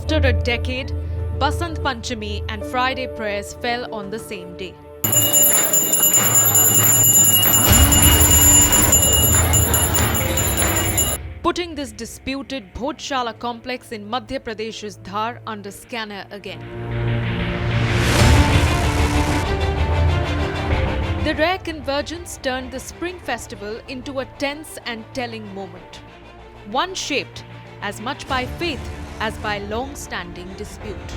After a decade, Basant Panchami and Friday prayers fell on the same day. Putting this disputed Bhotshala complex in Madhya Pradesh's Dhar under scanner again. The rare convergence turned the Spring Festival into a tense and telling moment. One shaped as much by faith as by long-standing dispute.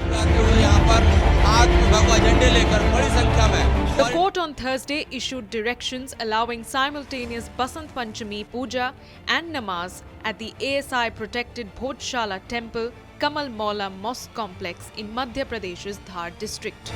The court on Thursday issued directions allowing simultaneous Basant Panchami Puja and Namaz at the ASI-protected Bhotshala Temple, Kamal Maula Mosque complex in Madhya Pradesh's Dhar district.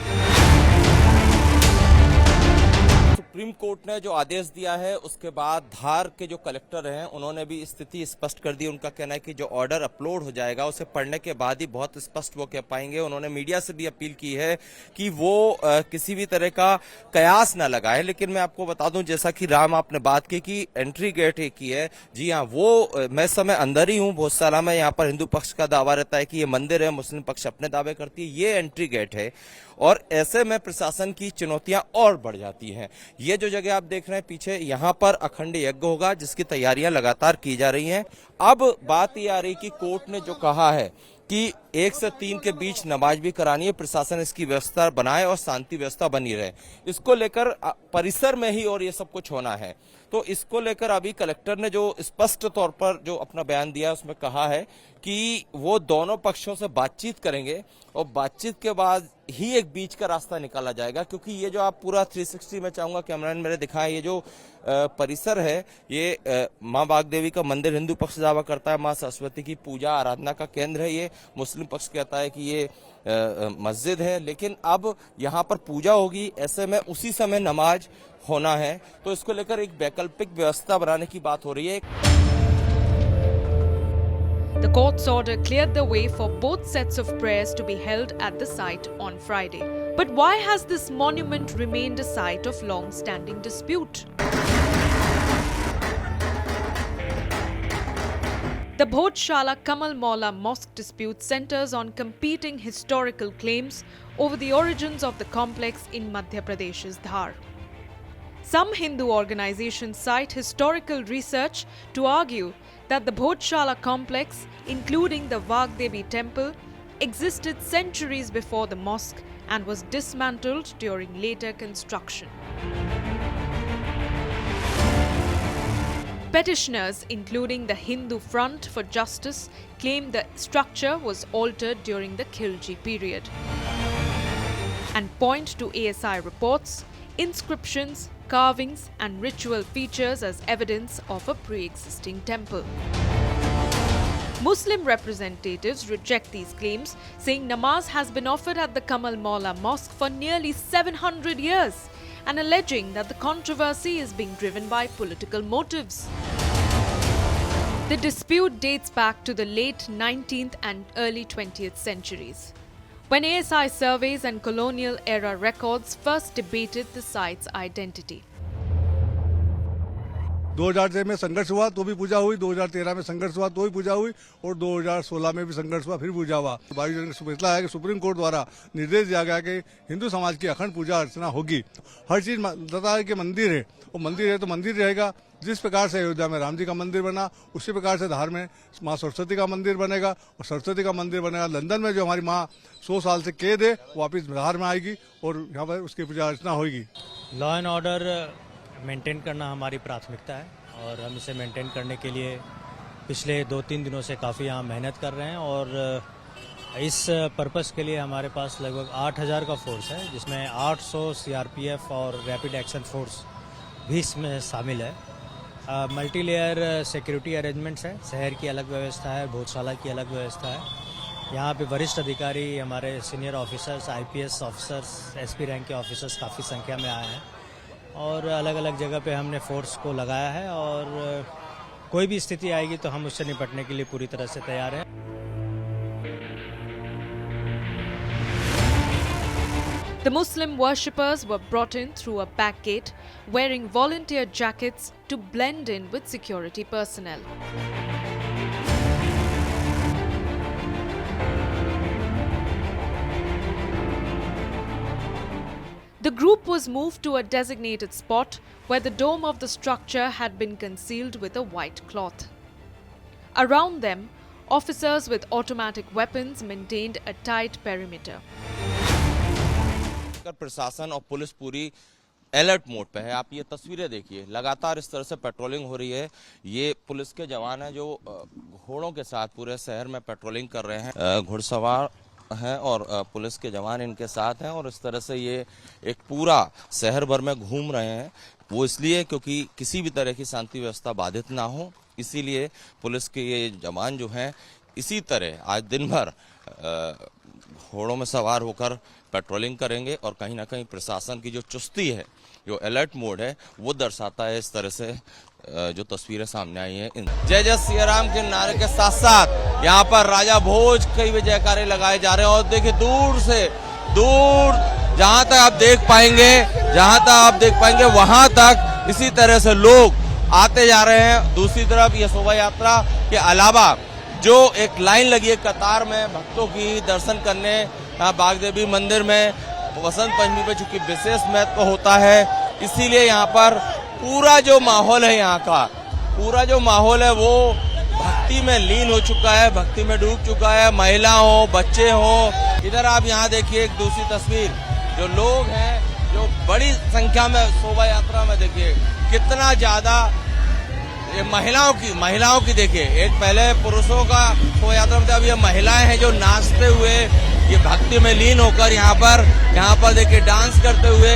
Supreme court ने जो आदेश दिया है उसके बाद धार के जो collector हैं उन्होंने भी स्थिति स्पष्ट कर दी। उनका कहना है कि जो ऑर्डर अपलोड हो जाएगा उसे पढ़ने के बाद ही बहुत स्पष्ट वो कह पाएंगे। उन्होंने मीडिया से भी अपील की है कि वो किसी भी तरह का कयास न लगाए। लेकिन मैं आपको बता दूं, जैसा कि राम आपने बात की कि एंट्री गेट एक ही है, जी हाँ, वो मैं इस समय अंदर ही हूँ भोजशाला में। यहाँ पर हिंदू पक्ष का दावा रहता है कि ये मंदिर है, मुस्लिम पक्ष अपने दावे करती है, ये एंट्री गेट है। और ऐसे में प्रशासन की चुनौतियां और बढ़ जाती हैं। ये जो जगह आप देख रहे हैं पीछे, यहाँ पर अखंड यज्ञ होगा जिसकी तैयारियां लगातार की जा रही हैं। अब बात ये आ रही कि कोर्ट ने जो कहा है कि 1 से 3 के बीच नमाज भी करानी है, प्रशासन इसकी व्यवस्था बनाए और शांति व्यवस्था बनी रहे। इसको लेकर परिसर में ही और ये सब कुछ होना है। तो इसको लेकर अभी कलेक्टर ने जो स्पष्ट तौर पर जो अपना बयान दिया उसमें कहा है कि वो दोनों पक्षों से बातचीत करेंगे और बातचीत के बाद ही एक बीच का रास्ता निकाला जाएगा। क्योंकि ये जो आप पूरा 360 में चाहूंगा कैमरामैन मेरे दिखाएं, ये जो परिसर है ये माँ बागदेवी का मंदिर हिंदू पक्ष दावा करता है, माँ सरस्वती की पूजा आराधना का केंद्र है। ये मुस्लिम पक्ष कहता है कि ये मस्जिद है। लेकिन अब यहाँ पर पूजा होगी, ऐसे में उसी समय नमाज होना है, तो इसको लेकर एक वैकल्पिक व्यवस्था बनाने की बात हो रही है। The court's order cleared the way for both sets of prayers to be held at the site on Friday. But why has this monument remained a site of long-standing dispute? The Bhotshala Kamal Maula Mosque dispute centers on competing historical claims over the origins of the complex in Madhya Pradesh's Dhar. Some Hindu organizations cite historical research to argue that the Bhotshala complex, including the Vagdevi temple, existed centuries before the mosque and was dismantled during later construction. Petitioners, including the Hindu Front for Justice, claim the structure was altered during the Khilji period and point to ASI reports, inscriptions, carvings and ritual features as evidence of a pre-existing temple. Muslim representatives reject these claims, saying namaz has been offered at the Kamal Maula Mosque for nearly 700 years and alleging that the controversy is being driven by political motives. The dispute dates back to the late 19th and early 20th centuries, when ASI surveys and colonial-era records first debated the site's identity. 2006 में संघर्ष हुआ तो भी पूजा हुई, 2013 में संघर्ष हुआ तो भी पूजा हुई और 2016 में भी संघर्ष हुआ फिर पूजा हुआ। 22 जनवरी को फैसला है कि सुप्रीम कोर्ट द्वारा निर्देश दिया गया कि हिंदू समाज की अखंड पूजा अर्चना होगी। हर चीज बताया है कि मंदिर है, वो मंदिर है तो मंदिर रहेगा। जिस प्रकार से अयोध्या में राम जी का मंदिर बना उसी प्रकार से धार में माँ सरस्वती का मंदिर बनेगा और सरस्वती का मंदिर बनेगा। लंदन में जो हमारी माँ 100 साल से कैद है वापिस धार में आएगी और यहाँ पर उसकी पूजा अर्चना होगी। लॉ एंड ऑर्डर मेंटेन करना हमारी प्राथमिकता है और हम इसे मेंटेन करने के लिए पिछले 2-3 दिनों से काफ़ी यहाँ मेहनत कर रहे हैं और इस पर्पस के लिए हमारे पास लगभग 8000 का फोर्स है, जिसमें 800 सीआरपीएफ और रैपिड एक्शन फोर्स भी इसमें शामिल है। मल्टी लेयर सिक्योरिटी अरेंजमेंट्स है, शहर की अलग व्यवस्था है, भोजशाला की अलग व्यवस्था है। यहाँ पे वरिष्ठ अधिकारी, हमारे senior officers, IPS officers, SP rank के ऑफिसर्स काफ़ी संख्या में आए हैं और अलग अलग जगह पे हमने फोर्स को लगाया है और कोई भी स्थिति आएगी तो हम उससे निपटने के लिए पूरी तरह से तैयार हैं। The Muslim worshippers were brought in through a back gate, wearing volunteer jackets to blend in with security personnel. The group was moved to a designated spot where the dome of the structure had been concealed with a white cloth. Around them, officers with automatic weapons maintained a tight perimeter. प्रशासन और police पूरी alert mode पे है। आप ये तस्वीरें देखिए, लगातार इस तरह से पेट्रोलिंग हो रही है। ये पुलिस के जवान हैं जो घोड़ों के साथ पूरे शहर में पेट्रोलिंग कर रहे हैं। घुड़सवार हैं और पुलिस के जवान इनके साथ हैं और इस तरह से ये एक पूरा शहर भर में घूम रहे हैं। वो इसलिए क्योंकि किसी भी तरह की शांति व्यवस्था बाधित ना हो, इसीलिए पुलिस के ये जवान जो हैं इसी तरह आज दिन भर घोड़ों में सवार होकर पेट्रोलिंग करेंगे और कहीं ना कहीं प्रशासन की जो चुस्ती है, जो अलर्ट मोड है, वो दर्शाता है इस तरह से जो तस्वीरें सामने आई हैं। जय जय सिया राम के नारे के साथ साथ यहाँ पर राजा भोज कई भी जयकारे लगाए जा रहे हैं और देखिए दूर से दूर जहां तक आप देख पाएंगे वहां तक इसी तरह से लोग आते जा रहे हैं। दूसरी तरफ ये शोभा यात्रा के अलावा जो एक लाइन लगी है कतार में भक्तों की दर्शन करने बागदेवी मंदिर में, वसंत पंचमी पे चूंकि विशेष महत्व होता है, इसीलिए यहाँ पर पूरा जो माहौल है, यहाँ का पूरा जो माहौल है वो भक्ति में लीन हो चुका है, भक्ति में डूब चुका है। महिला हो, बच्चे हो, इधर आप यहाँ देखिए एक दूसरी तस्वीर, जो लोग हैं जो बड़ी संख्या में शोभा यात्रा में देखिए कितना ज्यादा ये महिलाओं की देखिए, एक पहले पुरुषों का शोभा यात्रा में था, अब ये महिलाएं हैं जो नाचते हुए ये भक्ति में लीन होकर यहाँ पर देखिए डांस करते हुए,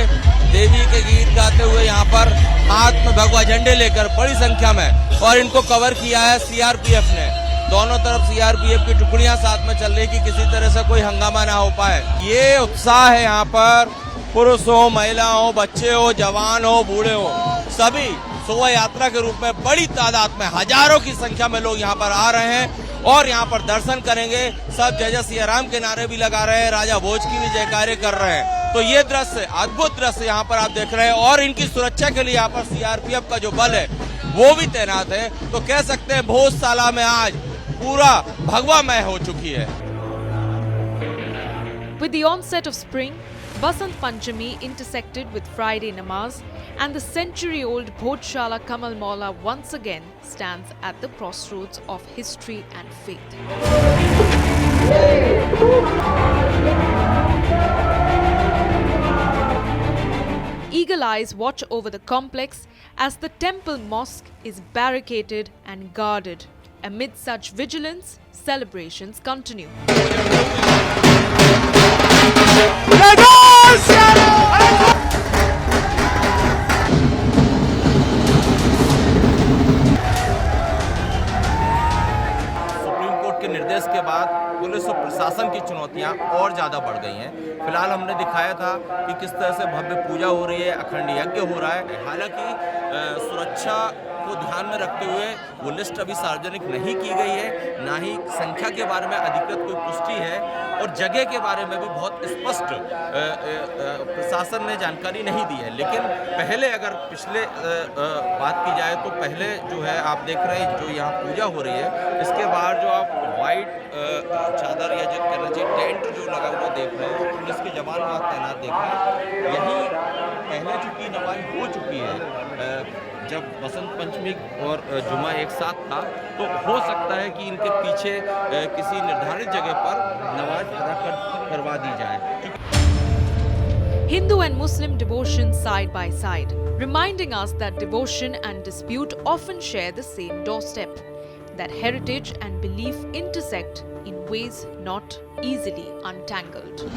देवी के गीत गाते हुए यहाँ पर हाथ में भगवा झंडे लेकर बड़ी संख्या में, और इनको कवर किया है सीआरपीएफ ने। दोनों तरफ सीआरपीएफ की टुकड़ियां साथ में चल रही कि किसी तरह से कोई हंगामा ना हो पाए। ये उत्साह है यहाँ पर, पुरुष हो, महिला हो, बच्चे हो, जवान हो, बूढ़े हो, सभी शोभा यात्रा के रूप में बड़ी तादाद में हजारों की संख्या में लोग यहाँ पर आ रहे हैं और यहाँ पर दर्शन करेंगे। सब जय जय सिया राम के नारे भी लगा रहे हैं, राजा भोज की भी जयकारे कर रहे हैं। तो ये दृश्य, अद्भुत दृश्य यहाँ पर आप देख रहे हैं और इनकी सुरक्षा के लिए यहाँ पर सीआरपीएफ का जो बल है वो भी तैनात है। तो कह सकते हैं भोजशाला में आज पूरा भगवामय हो चुकी है। With the onset of spring, Vasant Panchami intersected with Friday Namaz, and the century-old Bhojshala Kamal Maula once again stands at the crossroads of history and faith. Eagle eyes watch over the complex as the temple mosque is barricaded and guarded. Amid such vigilance, celebrations continue. Supreme court के निर्देश के बाद police और प्रशासन की चुनौतियां और ज्यादा बढ़ गई हैं। फिलहाल हमने दिखाया था कि किस तरह से भव्य पूजा हो रही है, अखंड यज्ञ हो रहा है। हालांकि सुरक्षा को ध्यान में रखते हुए वो लिस्ट अभी सार्वजनिक नहीं की गई है, ना ही संख्या के बारे में अधिकृत कोई पुष्टि है और जगह के बारे में भी बहुत स्पष्ट प्रशासन ने जानकारी नहीं दी है। लेकिन पहले अगर पिछले बात की जाए तो पहले जो है आप देख रहे हैं जो यहाँ पूजा हो रही है, इसके बाहर जो आप वाइट चादर या जो कहना चाहिए टेंट जो लगा हुआ देख रहे हैं, पुलिस के जवान वहाँ तैनात देख रहे हैं। यही पहले चूंकि नमाज हो चुकी है, जब वसंत पंचमी और जुमा एक साथ था, तो हो सकता है कि इनके पीछे किसी निर्धारित जगह पर नमाज अदा करवा दी जाए। Hindu and Muslim devotion side by side, reminding us that devotion and dispute often share the same doorstep, that heritage and belief intersect in ways not easily untangled.